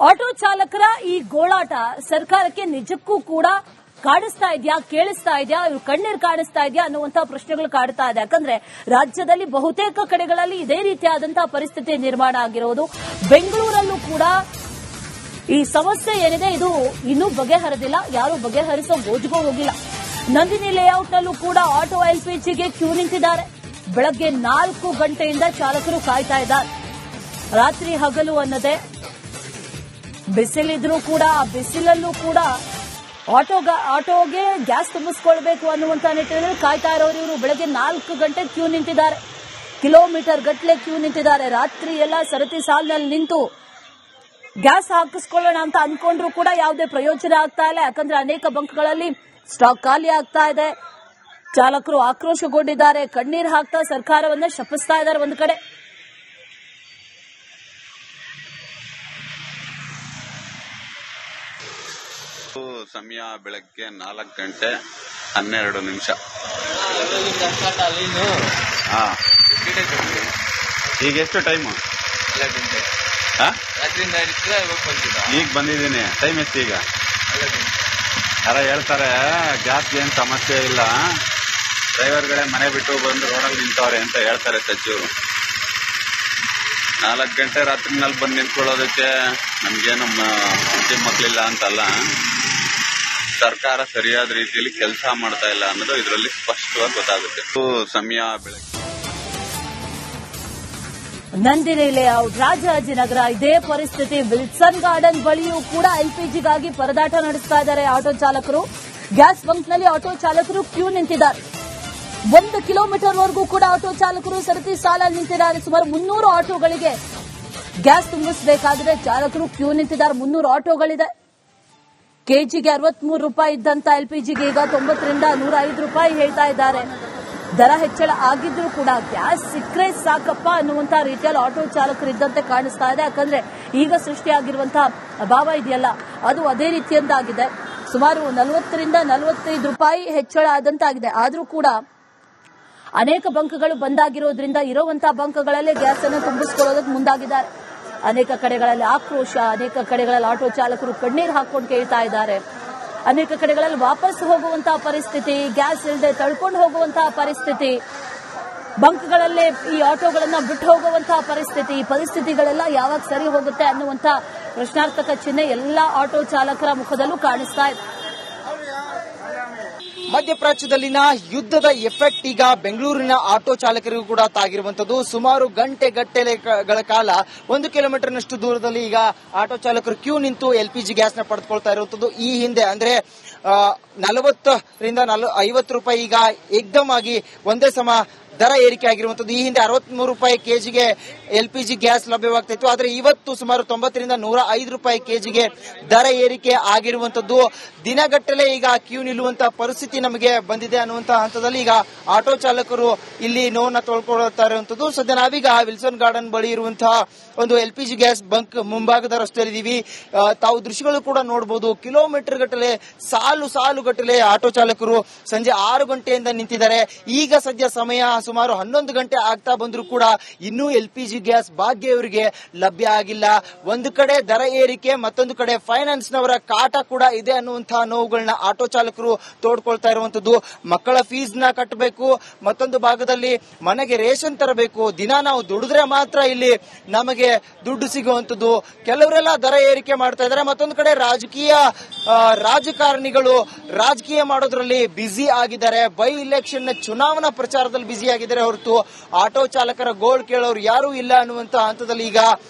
Auto ಚಾಲಕರ ಈ ಗೋಳಾಟ ಸರ್ಕಾರಕ್ಕೆ ನಿಜಕ್ಕೂ ಕೂಡ ಕಾಡಿಸ್ತಾ ಇದೆಯಾ, ಕೇಳಿಸ್ತಾ ಇದೆಯಾ, ಇವ್ರು ಕಣ್ಣೀರು ಕಾಣಿಸ್ತಾ ಇದೆಯಾ ಅನ್ನುವಂತಹ ಪ್ರಶ್ನೆಗಳು ಕಾಡ್ತಾ ಇದೆ. ಯಾಕಂದ್ರೆ ರಾಜ್ಯದಲ್ಲಿ ಬಹುತೇಕ ಕಡೆಗಳಲ್ಲಿ ಇದೇ ರೀತಿಯಾದಂತಹ ಪರಿಸ್ಥಿತಿ ನಿರ್ಮಾಣ ಆಗಿರೋದು. ಬೆಂಗಳೂರಲ್ಲೂ ಕೂಡ ಈ ಸಮಸ್ಯೆ ಏನಿದೆ ಇದು ಇನ್ನೂ ಬಗೆಹರಿದಿಲ್ಲ, ಯಾರು ಬಗೆಹರಿಸೋ ಗೋಜಿಗೂ ಹೋಗಿಲ್ಲ. ನಂದಿನಿ ಲೇಔಟ್ನಲ್ಲೂ ಕೂಡ ಆಟೋ ಎಲ್ಪಿಜಿಗೆ ಕ್ಯೂ ನಿಂತಿದ್ದಾರೆ. ಬೆಳಗ್ಗೆ 4 ಗಂಟೆಯಿಂದ ಚಾಲಕರು ಕಾಯ್ತಾ ಇದ್ದಾರೆ. ರಾತ್ರಿ ಹಗಲು ಅನ್ನದೆ ಬಿಸಿಲಿದ್ರೂ ಕೂಡ ಆ ಬಿಸಿಲಲ್ಲೂ ಕೂಡ ಆಟೋಗೆ ಗ್ಯಾಸ್ ತುಂಬಿಸ್ಕೊಳ್ಬೇಕು ಅನ್ನುವಂತ ನಿಟ್ಟಿನಲ್ಲಿ ಕಾಯ್ತಾ ಇರೋರು ಇವರು. ಬೆಳಗ್ಗೆ 4 ಗಂಟೆ ಕ್ಯೂ ನಿಂತಿದ್ದಾರೆ, ಕಿಲೋಮೀಟರ್ ಗಟ್ಟಲೆ ಕ್ಯೂ ನಿಂತಿದ್ದಾರೆ. ರಾತ್ರಿ ಎಲ್ಲ ಸರತಿ ಸಾಲಿನಲ್ಲಿ ನಿಂತು ಗ್ಯಾಸ್ ಹಾಕಿಸ್ಕೊಳ್ಳೋಣ ಅಂತ ಅನ್ಕೊಂಡ್ರು ಕೂಡ ಯಾವುದೇ ಪ್ರಯೋಜನ ಆಗ್ತಾ ಇಲ್ಲ. ಯಾಕಂದ್ರೆ ಅನೇಕ ಬಂಕ್ಗಳಲ್ಲಿ ಸ್ಟಾಕ್ ಖಾಲಿ ಆಗ್ತಾ ಇದೆ. ಚಾಲಕರು ಆಕ್ರೋಶಗೊಂಡಿದ್ದಾರೆ, ಕಣ್ಣೀರು ಹಾಕ್ತಾ ಸರ್ಕಾರವನ್ನ ಶಪಿಸ್ತಾ ಇದ್ದಾರೆ ಒಂದು ಕಡೆ. ಸಮಯ ಬೆಳಗ್ಗೆ 4 ಗಂಟೆ 12 ನಿಮಿಷ. ಈಗ ಎಷ್ಟು ಟೈಮು? ಈಗ ಬಂದಿದ್ದೀನಿ. ಟೈಮ್ ಎಷ್ಟು ಈಗ? ಯಾರ ಹೇಳ್ತಾರೆ ಗ್ಯಾಸ್ ಏನ್ ಸಮಸ್ಯೆ ಇಲ್ಲ, ಡ್ರೈವರ್ಗಳೇ ಮನೆ ಬಿಟ್ಟು ಬಂದು ರೋಡಲ್ಲಿ ನಿಂತವ್ರೆ ಅಂತ ಹೇಳ್ತಾರೆ ಸಚಿವರು. 4 ಗಂಟೆ ರಾತ್ರಿನಲ್ಲಿ ಬಂದು ನಿಂತ್ಕೊಳ್ಳೋದಕ್ಕೆ ನಮ್ಗೇನು ಹೆಂಡತಿ ಮಕ್ಕಳಿಲ್ಲ ಅಂತಲ್ಲ, ಸರ್ಕಾರ ಸರಿಯಾದ ರೀತಿಯಲ್ಲಿ ಕೆಲಸ ಮಾಡ್ತಾ ಇಲ್ಲ ಅನ್ನೋದು ಇದರಲ್ಲಿ ಸ್ಪಷ್ಟವಾಗಿ ಗೊತ್ತಾಗುತ್ತೆ. ಸಮಯ ಬೆಳಗ್ಗೆ ನಂದಿನಿ ಲೇಔಟ್, ರಾಜಾಜಿನಗರ ಇದೇ ಪರಿಸ್ಥಿತಿ. ವಿಲ್ಸನ್ ಗಾರ್ಡನ್ ಬಳಿಯೂ ಕೂಡ ಎಲ್ಪಿಜಿಗಾಗಿ ಪರದಾಟ ನಡೆಸ್ತಾ ಇದ್ದಾರೆ ಆಟೋ ಚಾಲಕರು. ಗ್ಯಾಸ್ ಬಂಕ್ನಲ್ಲಿ ಆಟೋ ಚಾಲಕರು ಕ್ಯೂ ನಿಂತಿದ್ದಾರೆ. 1 ಕಿಲೋಮೀಟರ್ವರೆಗೂ ಕೂಡ ಆಟೋ ಚಾಲಕರು ಸರತಿ ಸಾಲಲ್ಲಿ ನಿಂತಿದ್ದಾರೆ. ಸುಮಾರು 300 ಆಟೋಗಳಿಗೆ ಗ್ಯಾಸ್ ತುಂಬಿಸಬೇಕಾದ್ರೆ ಚಾಲಕರು ಕ್ಯೂ ನಿಂತಿದ್ದಾರೆ. 300 ಆಟೋಗಳಿದೆ. ಕೆಜಿಗೆ 63 ರೂಪಾಯಿ ಇದ್ದಂತ ಎಲ್ಪಿಜಿಗೆ ಈಗ 90 ರಿಂದ 105 ರೂಪಾಯಿ ಹೇಳ್ತಾ ಇದ್ದಾರೆ. ದರ ಹೆಚ್ಚಳ ಆಗಿದ್ರೂ ಕೂಡ ಗ್ಯಾಸ್ ಸಿಕ್ಕರೆ ಸಾಕಪ್ಪ ಅನ್ನುವಂತ ರೀತಿಯಲ್ಲಿ ಆಟೋ ಚಾಲಕರು ಇದ್ದಂತೆ ಕಾಣಿಸ್ತಾ ಇದೆ. ಯಾಕಂದ್ರೆ ಈಗ ಸೃಷ್ಟಿಯಾಗಿರುವಂತಹ ಅಭಾವ ಇದೆಯಲ್ಲ ಅದು ಅದೇ ರೀತಿಯದ್ದಾಗಿದೆ. ಸುಮಾರು 40 ರಿಂದ 45 ರೂಪಾಯಿ ಹೆಚ್ಚಳ ಆದಂತಾಗಿದೆ. ಆದ್ರೂ ಕೂಡ ಅನೇಕ ಬಂಕ್ಗಳು ಬಂದಾಗಿರೋದ್ರಿಂದ ಇರುವಂತಹ ಬಂಕ್ಗಳಲ್ಲೇ ಗ್ಯಾಸ್ ಅನ್ನು ತುಂಬಿಸಿಕೊಳ್ಳೋದಕ್ಕೆ ಮುಂದಾಗಿದ್ದಾರೆ. ಅನೇಕ ಕಡೆಗಳಲ್ಲಿ ಆಕ್ರೋಶ, ಅನೇಕ ಕಡೆಗಳಲ್ಲಿ ಆಟೋ ಚಾಲಕರು ಕಣ್ಣೀರು ಹಾಕೊಂಡು ಕೇಳ್ತಾ ಇದ್ದಾರೆ. ಅನೇಕ ಕಡೆಗಳಲ್ಲಿ ವಾಪಸ್ ಹೋಗುವಂತಹ ಪರಿಸ್ಥಿತಿ, ಗ್ಯಾಸ್ ಇಲ್ಲದೆ ತಳ್ಕೊಂಡು ಹೋಗುವಂತಹ ಪರಿಸ್ಥಿತಿ, ಬಂಕ್ಗಳಲ್ಲೇ ಈ ಆಟೋಗಳನ್ನ ಬಿಟ್ಟು ಹೋಗುವಂತಹ ಪರಿಸ್ಥಿತಿ. ಈ ಪರಿಸ್ಥಿತಿಗಳೆಲ್ಲ ಯಾವಾಗ ಸರಿ ಹೋಗುತ್ತೆ ಅನ್ನುವಂತಹ ಪ್ರಶ್ನಾರ್ಥಕ ಚಿಹ್ನೆ ಎಲ್ಲ ಆಟೋ ಚಾಲಕರ ಮುಖದಲ್ಲೂ ಕಾಣಿಸ್ತಾ ಇದೆ. ಮಧ್ಯಪ್ರಾಚ್ಯದಲ್ಲಿನ ಯುದ್ಧದ ಎಫೆಕ್ಟ್ ಈಗ ಬೆಂಗಳೂರಿನ ಆಟೋ ಚಾಲಕರಿಗೂ ಕೂಡ ತಾಗಿರುವಂತದ್ದು. ಸುಮಾರು ಗಂಟೆಗಳ ಕಾಲ 1 ಕಿಲೋಮೀಟರ್ನಷ್ಟು ದೂರದಲ್ಲಿ ಈಗ ಆಟೋ ಚಾಲಕರು ಕ್ಯೂ ನಿಂತು ಎಲ್ಪಿಜಿ ಗ್ಯಾಸ್ ನ ಪಡೆದುಕೊಳ್ತಾ ಇರುವಂತದ್ದು. ಈ ಹಿಂದೆ ಅಂದ್ರೆ 40 ರಿಂದ 50 ರೂಪಾಯಿ ಈಗ ಏಕ್ದಮ್ ಆಗಿ ಒಂದೇ ಸಮ ದರ ಏರಿಕೆ ಆಗಿರುವಂತದ್ದು. ಈ ಹಿಂದೆ 63 ರೂಪಾಯಿ ಕೆಜಿಗೆ ಎಲ್ಪಿಜಿ ಗ್ಯಾಸ್ ಲಭ್ಯವಾಗ್ತಾ ಇತ್ತು. ಆದ್ರೆ ಇವತ್ತು ಸುಮಾರು 90 ರಿಂದ 105 ರೂಪಾಯಿ ಕೆಜಿಗೆ ದರ ಏರಿಕೆ ಆಗಿರುವಂತದ್ದು. ದಿನಗಟ್ಟಲೆ ಈಗ ಕ್ಯೂ ನಿಲ್ಲುವಂತಹ ಪರಿಸ್ಥಿತಿ ನಮಗೆ ಬಂದಿದೆ ಅನ್ನುವಂತಹ ಹಂತದಲ್ಲಿ ಈಗ ಆಟೋ ಚಾಲಕರು ಇಲ್ಲಿ ನೋವನ್ನ ತೊಳ್ಕೊಳ್ತಾ ಇರುವಂತದ್ದು. ಸದ್ಯ ನಾವೀಗ ವಿಲ್ಸನ್ ಗಾರ್ಡನ್ ಬಳಿ ಇರುವಂತಹ ಒಂದು ಎಲ್ಪಿಜಿ ಗ್ಯಾಸ್ ಬಂಕ್ ಮುಂಭಾಗದ ರಸ್ತೆಯಲ್ಲಿದ್ದೀವಿ. ತಾವು ದೃಶ್ಯಗಳು ಕೂಡ ನೋಡಬಹುದು. ಕಿಲೋಮೀಟರ್ ಗಟ್ಟಲೆ ಸಾಲು ಗಟ್ಟಲೆ ಆಟೋ ಚಾಲಕರು ಸಂಜೆ 6 ಗಂಟೆಯಿಂದ ನಿಂತಿದ್ದಾರೆ. ಈಗ ಸದ್ಯ ಸಮಯ ಸುಮಾರು 11 ಗಂಟೆ ಆಗ್ತಾ ಬಂದ್ರು ಕೂಡ ಇನ್ನೂ ಎಲ್ಪಿಜಿ ಗ್ಯಾಸ್ ಭಾಗ್ಯವರಿಗೆ ಲಭ್ಯ ಆಗಿಲ್ಲ. ಒಂದು ಕಡೆ ದರ ಏರಿಕೆ, ಮತ್ತೊಂದು ಕಡೆ ಫೈನಾನ್ಸ್ ನವರ ಕಾಟ ಕೂಡ ಇದೆ ಅನ್ನುವಂತಹ ನೋವುಗಳನ್ನ ಆಟೋ ಚಾಲಕರು ತೋಡ್ಕೊಳ್ತಾ ಇರುವಂತದ್ದು. ಮಕ್ಕಳ ಫೀಸ್ ನ ಕಟ್ಟಬೇಕು, ಮತ್ತೊಂದು ಭಾಗದಲ್ಲಿ ಮನೆಗೆ ರೇಷನ್ ತರಬೇಕು. ದಿನ ನಾವು ದುಡಿದ್ರೆ ಮಾತ್ರ ಇಲ್ಲಿ ನಮಗೆ ದುಡ್ಡು ಸಿಗುವಂತದ್ದು. ಕೆಲವರೆಲ್ಲ ದರ ಏರಿಕೆ ಮಾಡ್ತಾ ಇದ್ದಾರೆ. ಮತ್ತೊಂದು ಕಡೆ ರಾಜಕಾರಣಿಗಳು ರಾಜಕೀಯ ಮಾಡೋದ್ರಲ್ಲಿ ಬ್ಯುಸಿ ಆಗಿದ್ದಾರೆ. ಬೈ ಇಲೆಕ್ಷನ್ ಚುನಾವಣಾ ಪ್ರಚಾರದಲ್ಲಿ ಬ್ಯುಸಿ ಆಗಿದ್ದಾರೆ ಹೊರತು ಆಟೋ ಚಾಲಕರ ಗೋಳು ಕೇಳೋರು ಯಾರೂ ಇಲ್ಲ ಅನ್ನುವಂತ ಹಂತದಲ್ಲಿ ಈಗ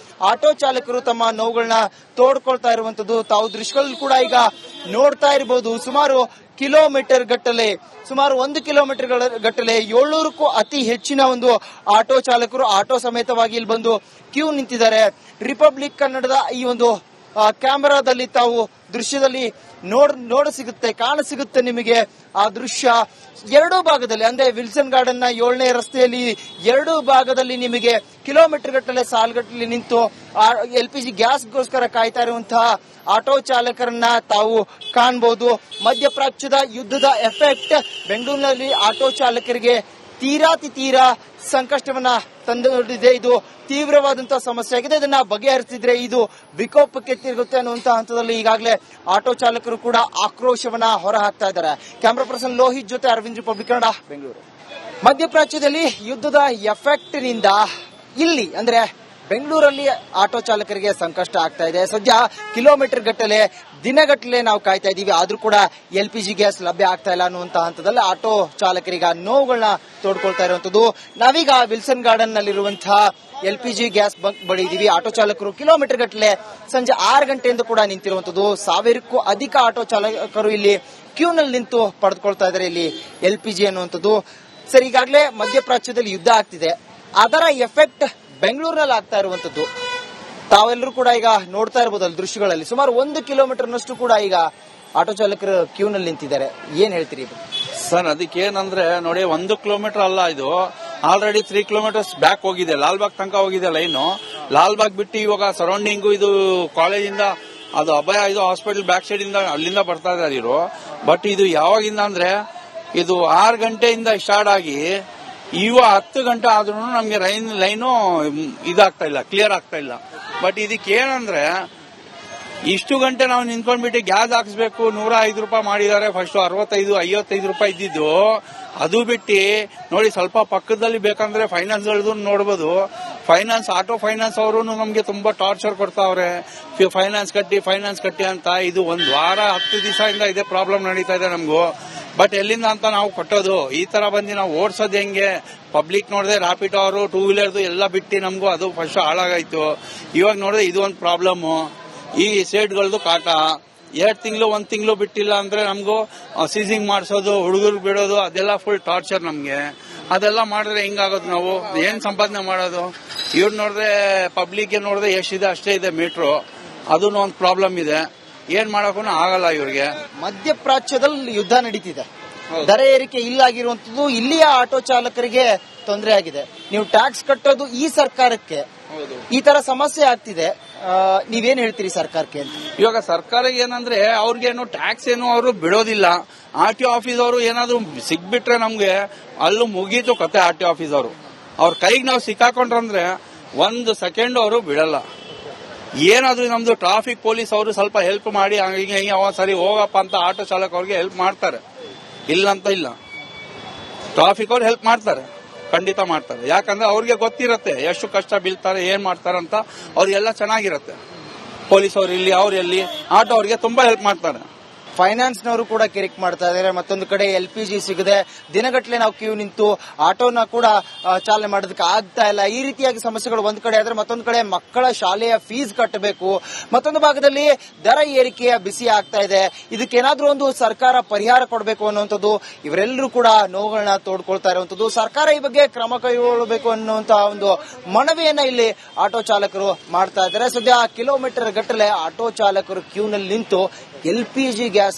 ಆಟೋ ಚಾಲಕರು ತಮ್ಮ ನೋವುಗಳನ್ನ ತೋಡ್ಕೊಳ್ತಾ ಇರುವಂತದ್ದು. ತಾವು ದೃಶ್ಯಗಳು ಕೂಡ ಈಗ ನೋಡ್ತಾ ಇರಬಹುದು. ಸುಮಾರು ಕಿಲೋಮೀಟರ್ ಗಟ್ಟಲೆ, ಸುಮಾರು 1 ಕಿಲೋಮೀಟರ್ ಗಟ್ಟಲೆ 700ಕ್ಕೂ ಅತಿ ಹೆಚ್ಚಿನ ಒಂದು ಆಟೋ ಚಾಲಕರು ಆಟೋ ಸಮೇತವಾಗಿ ಇಲ್ಲಿ ಬಂದು ಕ್ಯೂ ನಿಂತಿದ್ದಾರೆ. ರಿಪಬ್ಲಿಕ್ ಕನ್ನಡದ ಈ ಒಂದು ಕ್ಯಾಮೆರಾದಲ್ಲಿ ತಾವು ದೃಶ್ಯದಲ್ಲಿ ಕಾಣಸಿಗುತ್ತೆ ನಿಮಗೆ ಆ ದೃಶ್ಯ. ಎರಡೂ ಭಾಗದಲ್ಲಿ ಅಂದ್ರೆ ವಿಲ್ಸನ್ ಗಾರ್ಡನ್ ನ 7ನೇ ರಸ್ತೆಯಲ್ಲಿ ಎರಡೂ ಭಾಗದಲ್ಲಿ ನಿಮಗೆ ಕಿಲೋಮೀಟರ್ ಗಟ್ಟಲೆ ಸಾಲುಗಟ್ಟಲೆ ನಿಂತು ಎಲ್ಪಿಜಿ ಗ್ಯಾಸ್ಗೋಸ್ಕರ ಕಾಯ್ತಾ ಇರುವಂತಹ ಆಟೋ ಚಾಲಕರನ್ನ ತಾವು ಕಾಣಬಹುದು. ಮಧ್ಯಪ್ರಾಚ್ಯದ ಯುದ್ಧದ ಎಫೆಕ್ಟ್ ಬೆಂಗಳೂರಿನಲ್ಲಿ ಆಟೋ ಚಾಲಕರಿಗೆ ತೀರಾ ಸಂಕಷ್ಟವನ್ನ ತಂದೊಡ್ಡಿದೆ. ಇದು ತೀವ್ರವಾದಂತಹ ಸಮಸ್ಯೆ ಆಗಿದೆ. ಇದನ್ನ ಬಗೆಹರಿಸಿದ್ರೆ ಇದು ವಿಕೋಪಕ್ಕೆ ತಿರುಗುತ್ತೆ ಅನ್ನುವಂತಹ ಹಂತದಲ್ಲಿ ಈಗಾಗಲೇ ಆಟೋ ಚಾಲಕರು ಕೂಡ ಆಕ್ರೋಶವನ್ನ ಹೊರಹಾಕ್ತಾ ಇದ್ದಾರೆ. ಕ್ಯಾಮರಾ ಪರ್ಸನ್ ಲೋಹಿತ್ ಜೊತೆ ಅರವಿಂದ್, ರಿಪಬ್ಲಿಕ್ ಕನ್ನಡ, ಬೆಂಗಳೂರು. ಮಧ್ಯಪ್ರಾಚ್ಯದಲ್ಲಿ ಯುದ್ಧದ ಎಫೆಕ್ಟ್ ನಿಂದ ಇಲ್ಲಿ ಅಂದ್ರೆ ಬೆಂಗಳೂರಲ್ಲಿ ಆಟೋ ಚಾಲಕರಿಗೆ ಸಂಕಷ್ಟ ಆಗ್ತಾ ಇದೆ. ಸದ್ಯ ಕಿಲೋಮೀಟರ್ ಗಟ್ಟಲೆ, ದಿನಗಟ್ಟಲೆ ನಾವು ಕಾಯ್ತಾ ಇದೀವಿ, ಆದ್ರೂ ಕೂಡ LPG ಗ್ಯಾಸ್ ಲಭ್ಯ ಆಗ್ತಾ ಇಲ್ಲ ಅನ್ನುವಂತ ಹಂತದಲ್ಲಿ ಆಟೋ ಚಾಲಕರಿಗೆ ನೋವುಗಳನ್ನ ತೋಡ್ಕೊಳ್ತಾ ಇರುವಂತದ್ದು. ನಾವೀಗ ವಿಲ್ಸನ್ ಗಾರ್ಡನ್ ನಲ್ಲಿರುವಂತಹ LPG ಗ್ಯಾಸ್ ಬಂಕ್ ಬಳಿ ಇದೀವಿ. ಆಟೋ ಚಾಲಕರು ಕಿಲೋಮೀಟರ್ ಗಟ್ಟಲೆ ಸಂಜೆ 6 ಗಂಟೆಯಿಂದ ಕೂಡ ನಿಂತಿರುವಂತದ್ದು. 1000ಕ್ಕೂ ಅಧಿಕ ಆಟೋ ಚಾಲಕರು ಇಲ್ಲಿ ಕ್ಯೂನಲ್ಲಿ ನಿಂತು ಪಡೆದುಕೊಳ್ತಾ ಇದ್ದಾರೆ ಇಲ್ಲಿ LPG ಅನ್ನುವಂಥದ್ದು. ಸರ್, ಈಗಾಗಲೇ ಮಧ್ಯಪ್ರಾಚ್ಯದಲ್ಲಿ ಯುದ್ಧ ಆಗ್ತಿದೆ, ಅದರ ಎಫೆಕ್ಟ್ ಬೆಂಗಳೂರಿನಲ್ಲಿ ಆಗ್ತಾ ಇರುವಂತದ್ದು ತಾವೆಲ್ಲರೂ ಕೂಡ ಈಗ ನೋಡ್ತಾ ಇರಬಹುದು. ಅಲ್ಲಿ ದೃಶ್ಯಗಳಲ್ಲಿ ಸುಮಾರು 1 ಕಿಲೋಮೀಟರ್ನಷ್ಟು ಕೂಡ ಈಗ ಆಟೋ ಚಾಲಕರು ಕ್ಯೂನಲ್ಲಿ ನಿಂತಿದ್ದಾರೆ. ಏನ್ ಹೇಳ್ತೀರಿ ಸರ್? ಅದಕ್ಕೆ ಏನಂದ್ರೆ ನೋಡಿ, 1 ಕಿಲೋಮೀಟರ್ ಅಲ್ಲ, ಇದು ಆಲ್ರೆಡಿ 3 ಕಿಲೋಮೀಟರ್ಸ್ ಬ್ಯಾಕ್ ಹೋಗಿದೆ. ಲಾಲ್ಬಾಗ್ ತನಕ ಹೋಗಿದೆ ಲೈನು. ಲಾಲ್ಬಾಗ್ ಬಿಟ್ಟು ಇವಾಗ ಸರೌಂಡಿಂಗು ಇದು ಕಾಲೇಜಿಂದ ಅದು ಅಭಯ ಇದು ಹಾಸ್ಪಿಟಲ್ ಬ್ಯಾಕ್ ಸೈಡ್ ಇಂದ ಅಲ್ಲಿಂದ ಬರ್ತಾ ಇದ್ದಾರೆ ಇವರು. ಬಟ್ ಇದು ಯಾವಾಗಿಂದ ಅಂದ್ರೆ ಇದು 6 ಗಂಟೆಯಿಂದ ಸ್ಟಾರ್ಟ್ ಆಗಿ 10 ಗಂಟೆ ಆದ್ರೂ ನಮ್ಗೆ ಲೈನು ಇದಾಗ್ತಾ ಇಲ್ಲ, ಕ್ಲಿಯರ್ ಆಗ್ತಾ ಇಲ್ಲ. ಬಟ್ ಇದಕ್ಕೆ ಏನಂದ್ರೆ ಇಷ್ಟು ಗಂಟೆ ನಾವು ನಿಂತ್ಕೊಂಡ್ಬಿಟ್ಟು ಗ್ಯಾಸ್ ಹಾಕಿಸ್ಬೇಕು, 105 ರೂಪಾಯಿ ಮಾಡಿದ್ದಾರೆ. ಫಸ್ಟ್ 55 ರೂಪಾಯಿ ಇದ್ದಿದ್ದು, ಅದು ಬಿಟ್ಟು ನೋಡಿ ಸ್ವಲ್ಪ ಪಕ್ಕದಲ್ಲಿ ಬೇಕಂದ್ರೆ ಫೈನಾನ್ಸ್ ನೋಡಬಹುದು. ಆಟೋ ಫೈನಾನ್ಸ್ ಅವರು ನಮ್ಗೆ ತುಂಬಾ ಟಾರ್ಚರ್ ಕೊಡ್ತಾವ್ರೆ. ಫೈನಾನ್ಸ್ ಕಟ್ಟಿ ಅಂತ. ಇದು 1 ವಾರ 10 ದಿವಸದಿಂದ ಇದೇ ಪ್ರಾಬ್ಲಮ್ ನಡೀತಾ ಇದೆ ನಮಗೂ. ಬಟ್ ಎಲ್ಲಿಂದ ಅಂತ ನಾವು ಕೊಟ್ಟೋದು? ಈ ತರ ಬಂದು ನಾವು ಓಡಿಸೋದು ಹೆಂಗೆ? ಪಬ್ಲಿಕ್ ನೋಡಿದ್ರೆ ರ್ಯಾಪಿಡ್ ಅವರು, 2 ವೀಲರ್ದು ಎಲ್ಲ ಬಿಟ್ಟು ನಮಗೂ ಅದು ಫಸ್ಟ್ ಹಾಳಾಗಾಯ್ತು. ಇವಾಗ ನೋಡಿದ್ರೆ ಇದು ಒಂದು ಪ್ರಾಬ್ಲಮ್. ಈ ಸೇಟ್ಗಳದ್ದು ಕಾಟ. 1 ತಿಂಗಳು ಬಿಟ್ಟಿಲ್ಲ ಅಂದ್ರೆ ನಮಗೂ ಸೀಸಿಂಗ್ ಮಾಡಿಸೋದು, ಹುಡುಗರು ಬಿಡೋದು, ಅದೆಲ್ಲ ಫುಲ್ ಟಾರ್ಚರ್ ನಮ್ಗೆ. ಅದೆಲ್ಲ ಮಾಡಿದ್ರೆ ಹೆಂಗಾಗೋದು? ನಾವು ಏನ್ ಸಂಪಾದನೆ ಮಾಡೋದು? ಇವ್ರು ನೋಡಿದ್ರೆ ಪಬ್ಲಿಕ್ ನೋಡಿದ್ರೆ ಎಷ್ಟಿದೆ ಅಷ್ಟೇ ಇದೆ ಮೀಟ್ರು. ಅದನ್ನು ಒಂದು ಪ್ರಾಬ್ಲಮ್ ಇದೆ. ಏನ್ ಮಾಡಕ್ಕೂ ಆಗಲ್ಲ ಇವ್ರಿಗೆ. ಮಧ್ಯಪ್ರಾಚ್ಯದಲ್ಲಿ ಯುದ್ಧ ನಡೀತಿದೆ, ದರ ಏರಿಕೆ ಇಲ್ಲಾಗಿರುವಂತದ್ದು ಇಲ್ಲಿಯ ಆಟೋ ಚಾಲಕರಿಗೆ ತೊಂದರೆ ಆಗಿದೆ. ನೀವು ಟ್ಯಾಕ್ಸ್ ಕಟ್ಟೋದು ಈ ಸರ್ಕಾರಕ್ಕೆ, ಈ ತರ ಸಮಸ್ಯೆ ಆಗ್ತಿದೆ. ನೀವೇನ್ ಹೇಳ್ತೀರಿ ಸರ್ಕಾರಕ್ಕೆ ಅಂತ? ಇವಾಗ ಸರ್ಕಾರ ಏನಂದ್ರೆ ಅವ್ರಿಗೇನು ಟ್ಯಾಕ್ಸ್ ಏನು ಅವರು ಬಿಡೋದಿಲ್ಲ. RTO ಆಫೀಸ್ ಅವರು ಏನಾದ್ರು ಸಿಗ್ಬಿಟ್ರೆ ನಮ್ಗೆ ಅಲ್ಲೂ ಮುಗೀತು ಕತೆ. RTO ಆಫೀಸ್ ಅವರು ಅವ್ರ ಕೈಗೆ ನಾವು ಸಿಕ್ಕಾಕೊಂಡ್ರಂದ್ರೆ 1 ಸೆಕೆಂಡ್ ಅವರು ಬಿಡಲ್ಲ. ಏನಾದ್ರೂ ನಮ್ದು ಟ್ರಾಫಿಕ್ ಪೊಲೀಸ್ ಅವರು ಸ್ವಲ್ಪ ಹೆಲ್ಪ್ ಮಾಡಿ ಸರಿ ಹೋಗಪ್ಪ ಅಂತ ಆಟೋ ಚಾಲಕ ಅವ್ರಿಗೆ ಹೆಲ್ಪ್ ಮಾಡ್ತಾರೆ, ಇಲ್ಲ ಅಂತ ಇಲ್ಲ. ಟ್ರಾಫಿಕ್ ಅವ್ರು ಹೆಲ್ಪ್ ಮಾಡ್ತಾರೆ, ಖಂಡಿತ ಮಾಡ್ತಾರೆ. ಯಾಕಂದ್ರೆ ಅವ್ರಿಗೆ ಗೊತ್ತಿರತ್ತೆ ಎಷ್ಟು ಕಷ್ಟ ಬೀಳ್ತಾರೆ, ಏನ್ ಮಾಡ್ತಾರೆ ಅಂತ. ಅವ್ರಿಗೆಲ್ಲ ಚೆನ್ನಾಗಿರತ್ತೆ. ಪೊಲೀಸ್ ಅವ್ರು ಇಲ್ಲಿ, ಅವ್ರು ಎಲ್ಲಿ, ಆಟೋ ಅವ್ರಿಗೆ ತುಂಬಾ ಹೆಲ್ಪ್ ಮಾಡ್ತಾರೆ. ಫೈನಾನ್ಸ್ ನವರು ಕೂಡ ಕಿರಿಕ್ ಮಾಡ್ತಾ ಇದ್ದಾರೆ. ಮತ್ತೊಂದು ಕಡೆ LPG ಸಿಗದೆ ದಿನಗಟ್ಟಲೆ ನಾವು ಕ್ಯೂ ನಿಂತು ಆಟೋನ ಕೂಡ ಚಾಲನೆ ಮಾಡೋದಕ್ಕೆ ಆಗ್ತಾ ಇಲ್ಲ. ಈ ರೀತಿಯಾಗಿ ಸಮಸ್ಯೆಗಳು ಒಂದ್ ಕಡೆ ಆದ್ರೆ, ಮತ್ತೊಂದು ಕಡೆ ಮಕ್ಕಳ ಶಾಲೆಯ ಫೀಸ್ ಕಟ್ಟಬೇಕು. ಮತ್ತೊಂದು ಭಾಗದಲ್ಲಿ ದರ ಏರಿಕೆಯ ಬಿಸಿ ಆಗ್ತಾ ಇದೆ. ಇದಕ್ಕೇನಾದ್ರೂ ಒಂದು ಸರ್ಕಾರ ಪರಿಹಾರ ಕೊಡಬೇಕು ಅನ್ನುವಂಥದ್ದು ಇವರೆಲ್ಲರೂ ಕೂಡ ನೋವುಗಳನ್ನ ತೋಡ್ಕೊಳ್ತಾ ಇರುವಂತದ್ದು. ಸರ್ಕಾರ ಈ ಬಗ್ಗೆ ಕ್ರಮ ಕೈಗೊಳ್ಳಬೇಕು ಅನ್ನುವಂತಹ ಒಂದು ಮನವಿಯನ್ನ ಇಲ್ಲಿ ಆಟೋ ಚಾಲಕರು ಮಾಡ್ತಾ ಇದ್ದಾರೆ. ಸದ್ಯ ಕಿಲೋಮೀಟರ್ ಗಟ್ಟಲೆ ಆಟೋ ಚಾಲಕರು ಕ್ಯೂನಲ್ಲಿ ನಿಂತು LPG ಗ್ಯಾಸ್